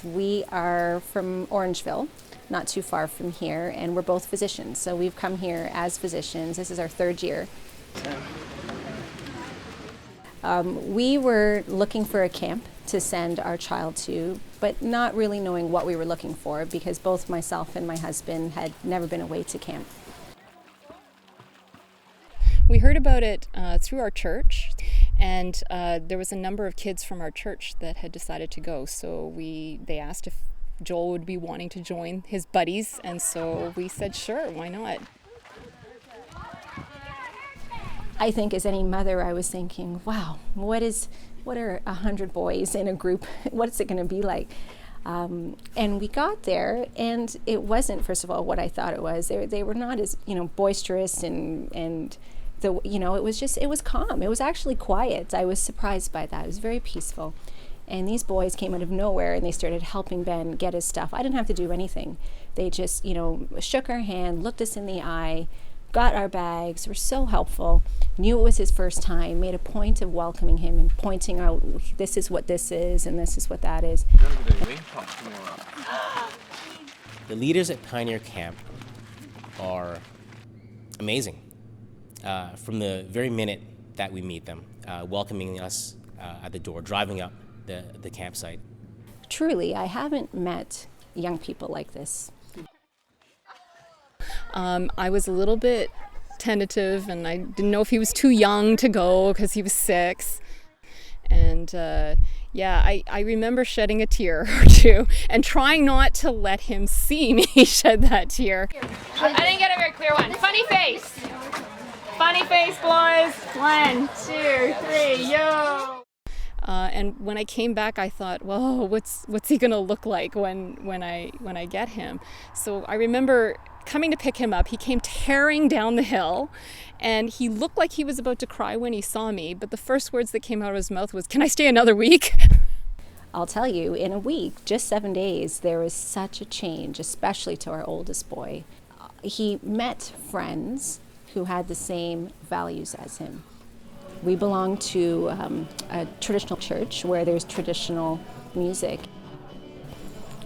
We are from Orangeville, not too far from here, and we're both physicians. So we've come here as physicians. This is our third year. We were looking for a camp to send our child to, but not really knowing what we were looking for because both myself and my husband had never been away to camp. We heard about it through our church, and there was a number of kids from our church that had decided to go. So they asked if Joel would be wanting to join his buddies, and so we said, sure, why not? I think as any mother, I was thinking, wow, what are 100 boys in a group? What's it going to be like? And we got there, and it wasn't, first of all, what I thought it was. They were not as, boisterous and it was calm. It was actually quiet. I was surprised by that. It was very peaceful. And these boys came out of nowhere and they started helping Ben get his stuff. I didn't have to do anything. They just, shook our hand, looked us in the eye, got our bags, were so helpful, knew it was his first time, made a point of welcoming him and pointing out, this is what this is and this is what that is. The leaders at Pioneer Camp are amazing. From the very minute that we meet them, welcoming us at the door, driving up the campsite. Truly, I haven't met young people like this. I was a little bit tentative, and I didn't know if he was too young to go because he was 6. And I remember shedding a tear or two and trying not to let him see me shed that tear. I didn't get a very clear one. Funny face. Funny face, boys. 1, 2, 3, yo. And when I came back, I thought, well, what's he gonna look like when I get him? So I remember coming to pick him up. He came tearing down the hill, and he looked like he was about to cry when he saw me. But the first words that came out of his mouth was, "Can I stay another week?" I'll tell you, in a week, just 7 days, there was such a change, especially to our oldest boy. He met friends who had the same values as him. We belong to a traditional church where there's traditional music.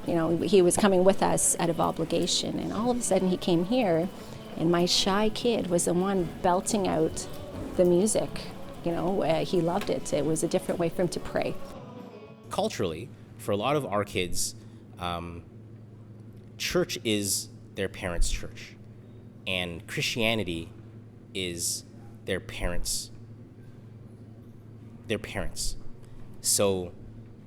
He was coming with us out of obligation, and all of a sudden he came here, and my shy kid was the one belting out the music. He loved it. It was a different way for him to pray. Culturally, for a lot of our kids, church is their parents' church, and Christianity is their parents. So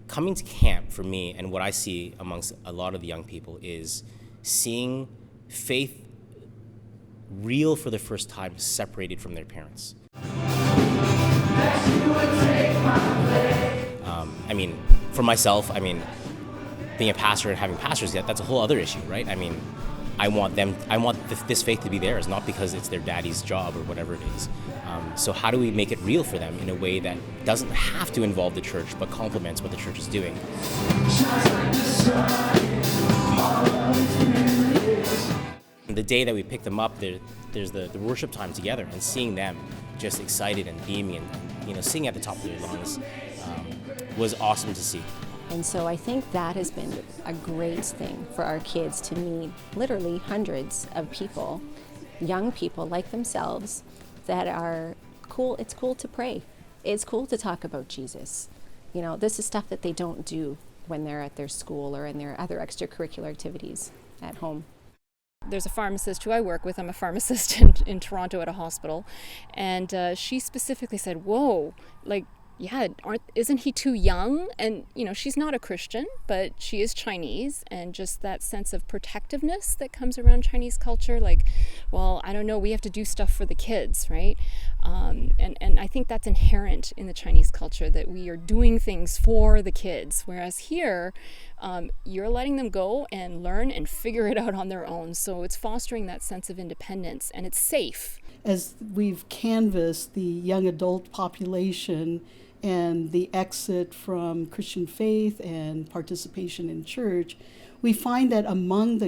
coming to camp for me, and what I see amongst a lot of the young people, is seeing faith real for the first time, separated from their parents. For myself, being a pastor and having pastors, that's a whole other issue, right? I want this faith to be theirs, not because it's their daddy's job or whatever it is. So how do we make it real for them in a way that doesn't have to involve the church, but complements what the church is doing? The day that we picked them up, there's the worship time together, and seeing them just excited and beaming and singing at the top of their lungs was awesome to see. And so I think that has been a great thing for our kids to meet literally hundreds of people, young people like themselves, that are cool. It's cool to pray. It's cool to talk about Jesus. This is stuff that they don't do when they're at their school or in their other extracurricular activities at home. There's a pharmacist who I work with. I'm a pharmacist in Toronto at a hospital. And she specifically said, whoa, isn't he too young? And, she's not a Christian, but she is Chinese, and just that sense of protectiveness that comes around Chinese culture, I don't know, we have to do stuff for the kids, right? And I think that's inherent in the Chinese culture, that we are doing things for the kids, whereas here, you're letting them go and learn and figure it out on their own. So it's fostering that sense of independence, and it's safe. As we've canvassed the young adult population and the exit from Christian faith and participation in church, we find that among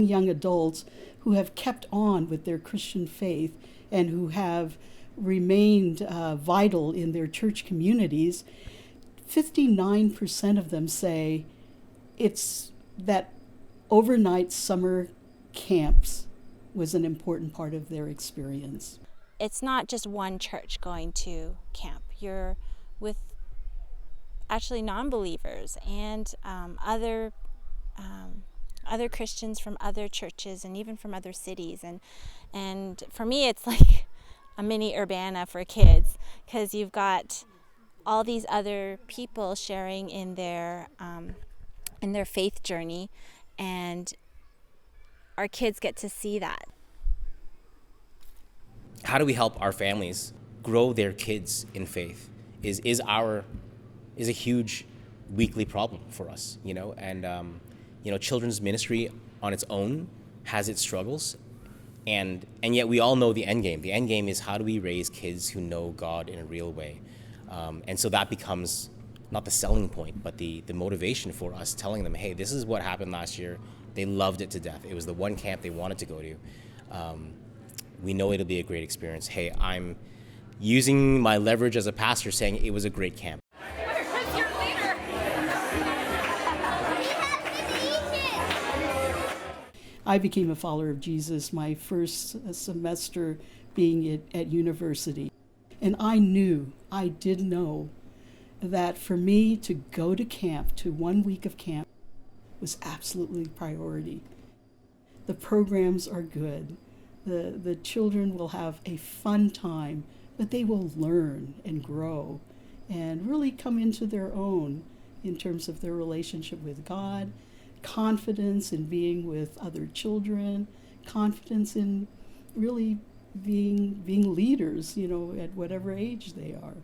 young adults who have kept on with their Christian faith and who have remained vital in their church communities, 59% of them say it's that overnight summer camps was an important part of their experience. It's not just one church going to camp. You're with actually non-believers and other Christians from other churches and even from other cities. And for me, it's like a mini Urbana for kids, because you've got all these other people sharing in their faith journey, and our kids get to see that. How do we help our families grow their kids in faith is a huge weekly problem for us, and children's ministry on its own has its struggles, and yet we all know the end game. The end game is, how do we raise kids who know God in a real way? And so that becomes not the selling point, but the motivation for us, telling them, hey, this is what happened last year. They loved it to death. It was the one camp they wanted to go to. We know it'll be a great experience. Hey, I'm using my leverage as a pastor, saying it was a great camp. I became a follower of Jesus my first semester being at university. And I did know that for me to go to camp, to 1 week of camp, was absolutely priority. The programs are good. The children will have a fun time, but they will learn and grow and really come into their own in terms of their relationship with God, confidence in being with other children, confidence in really being leaders, at whatever age they are.